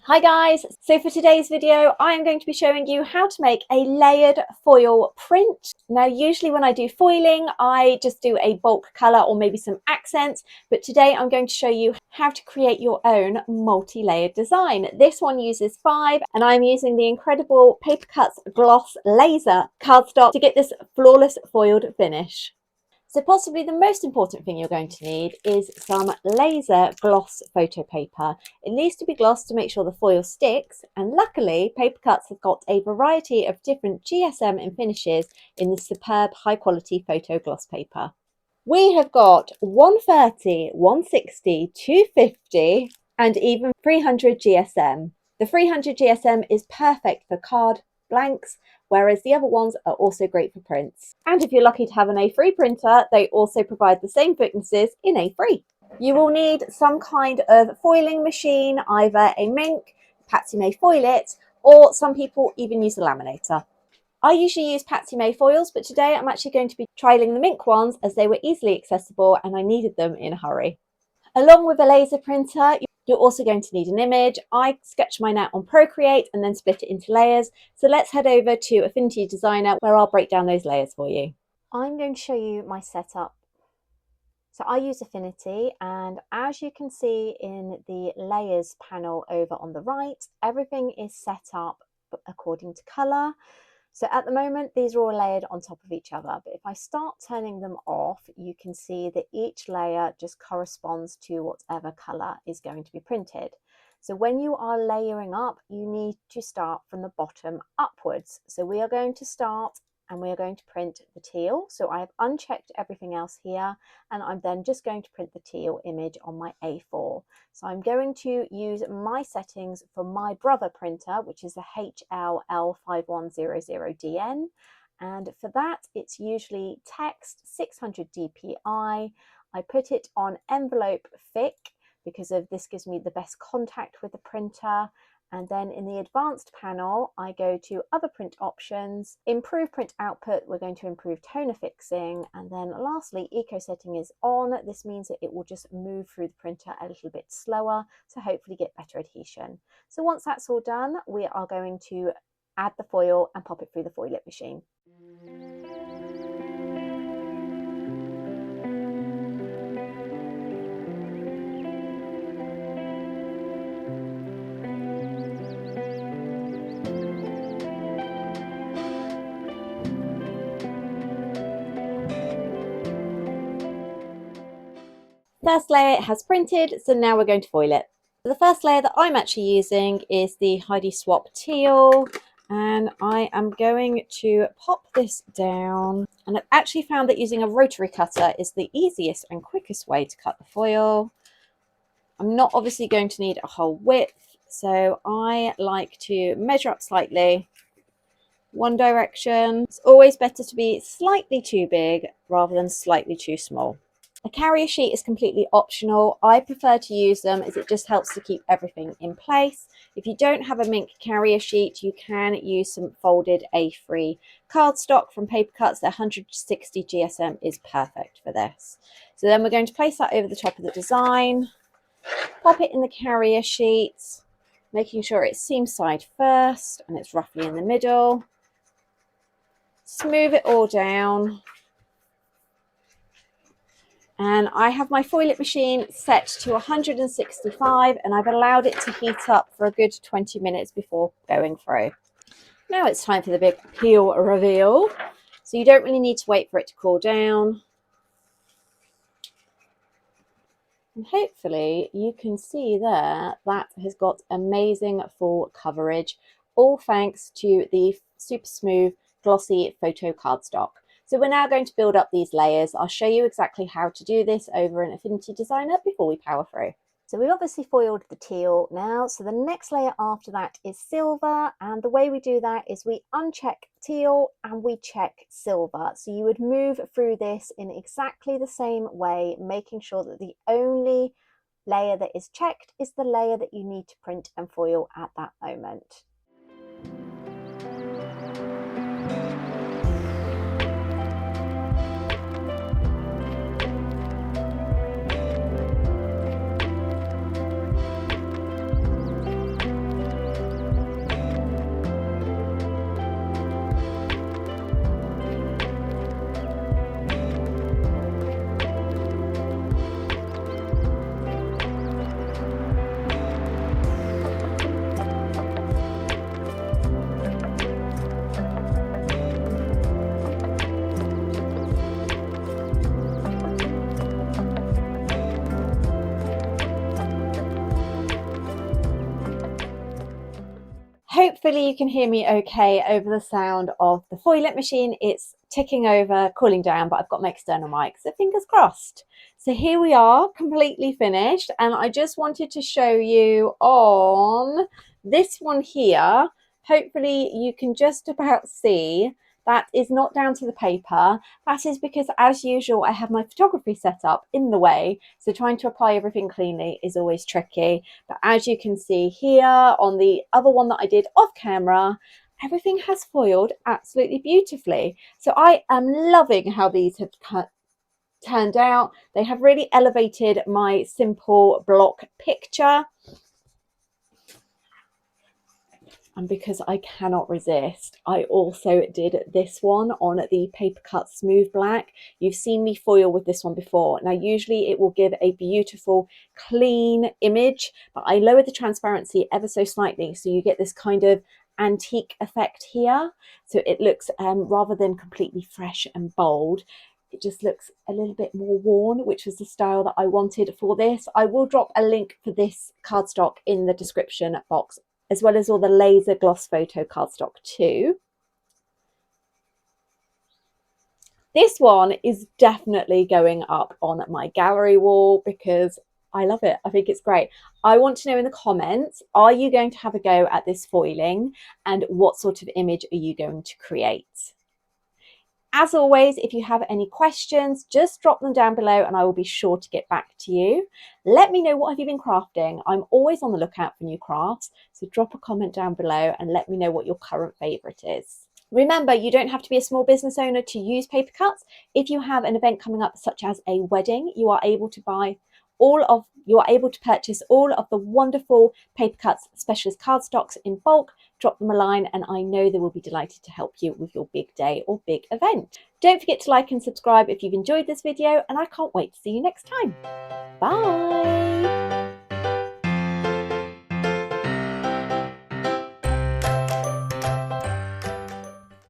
Hi guys, so for today's video I am going to be showing you how to make a layered foil print. Now usually when I do foiling I just do a bulk colour or maybe some accents, but today I'm going to show you how to create your own multi-layered design. This one uses 5 and I'm using the incredible Paper Cutz gloss laser cardstock to get this flawless foiled finish. So possibly the most important thing you're going to need is some laser gloss photo paper. It needs to be glossed to make sure the foil sticks, and luckily Paper Cutz have got a variety of different GSM and finishes in this superb high quality photo gloss paper. We have got 130, 160, 250 and even 300 GSM. The 300 GSM is perfect for card blanks, whereas the other ones are also great for prints. And if you're lucky to have an A3 printer, they also provide the same thicknesses in A3. You will need some kind of foiling machine, either a MINC, Patsy May Foil It, or some people even use a laminator. I usually use Patsy May foils, but today I'm actually going to be trialling the MINC ones as they were easily accessible and I needed them in a hurry. Along with a laser printer, you're also going to need an image. I sketched mine out on Procreate and then split it into layers. So let's head over to Affinity Designer where I'll break down those layers for you. I'm going to show you my setup. So I use Affinity, and as you can see in the layers panel over on the right, everything is set up according to colour. So at the moment, these are all layered on top of each other, but if I start turning them off, you can see that each layer just corresponds to whatever colour is going to be printed. So when you are layering up, you need to start from the bottom upwards. So we are going to start and we are going to print the teal. So I've unchecked everything else here, and I'm then just going to print the teal image on my A4. So I'm going to use my settings for my brother printer, which is the HLL5100DN. And for that, it's usually text 600 dpi. I put it on envelope thick because of this gives me the best contact with the printer. And then in the advanced panel, I go to other print options, improve print output, we're going to improve toner fixing. And then lastly, eco setting is on. This means that it will just move through the printer a little bit slower to hopefully get better adhesion. So once that's all done, we are going to add the foil and pop it through the Foil It machine. First layer has printed, so now we're going to foil it. The first layer that I'm actually using is the Heidi Swapp Teal, and I am going to pop this down. And I've actually found that using a rotary cutter is the easiest and quickest way to cut the foil. I'm not obviously going to need a whole width, so I like to measure up slightly. One direction. It's always better to be slightly too big rather than slightly too small. A carrier sheet is completely optional. I prefer to use them as it just helps to keep everything in place. If you don't have a MINC carrier sheet, you can use some folded A3 cardstock from Paper Cutz. Their 160 GSM is perfect for this. So then we're going to place that over the top of the design, pop it in the carrier sheet, making sure it's seam side first and it's roughly in the middle. Smooth it all down. And I have my Foil It machine set to 165 and I've allowed it to heat up for a good 20 minutes before going through. Now it's time for the big peel reveal. So you don't really need to wait for it to cool down. And hopefully you can see there that has got amazing full coverage, all thanks to the super smooth glossy photo cardstock. So we're now going to build up these layers. I'll show you exactly how to do this over in Affinity Designer before we power through. So we obviously foiled the teal now, so the next layer after that is silver, and the way we do that is we uncheck teal and we check silver. So you would move through this in exactly the same way, making sure that the only layer that is checked is the layer that you need to print and foil at that moment. Hopefully you can hear me okay over the sound of the Foil It machine. It's ticking over, cooling down, but I've got my external mic, so fingers crossed. So here we are, completely finished, and I just wanted to show you on this one here. Hopefully you can just about see that is not down to the paper. That is because, as usual, I have my photography set up in the way, so trying to apply everything cleanly is always tricky. But as you can see here on the other one that I did off camera, everything has foiled absolutely beautifully. So I am loving how these have turned out. They have really elevated my simple block picture. And because I cannot resist, I also did this one on the Paper Cutz Smooth Black. You've seen me foil with this one before. Now, usually it will give a beautiful, clean image, but I lowered the transparency ever so slightly, so you get this kind of antique effect here. So it looks, rather than completely fresh and bold, it just looks a little bit more worn, which was the style that I wanted for this. I will drop a link for this cardstock in the description box, as well as all the laser gloss photo cardstock too. This one is definitely going up on my gallery wall because I love it. I think it's great. I want to know in the comments, are you going to have a go at this foiling, and what sort of image are you going to create? As always, if you have any questions, just drop them down below and I will be sure to get back to you. Let me know, what have you been crafting? I'm always on the lookout for new crafts, so drop a comment down below and let me know what your current favourite is. Remember, you don't have to be a small business owner to use Paper Cutz. If you have an event coming up, such as a wedding, you are able to purchase all of the wonderful Paper Cutz specialist cardstocks in bulk. Drop them a line and I know they will be delighted to help you with your big day or big event. Don't forget to like and subscribe if you've enjoyed this video, and I can't wait to see you next time. Bye!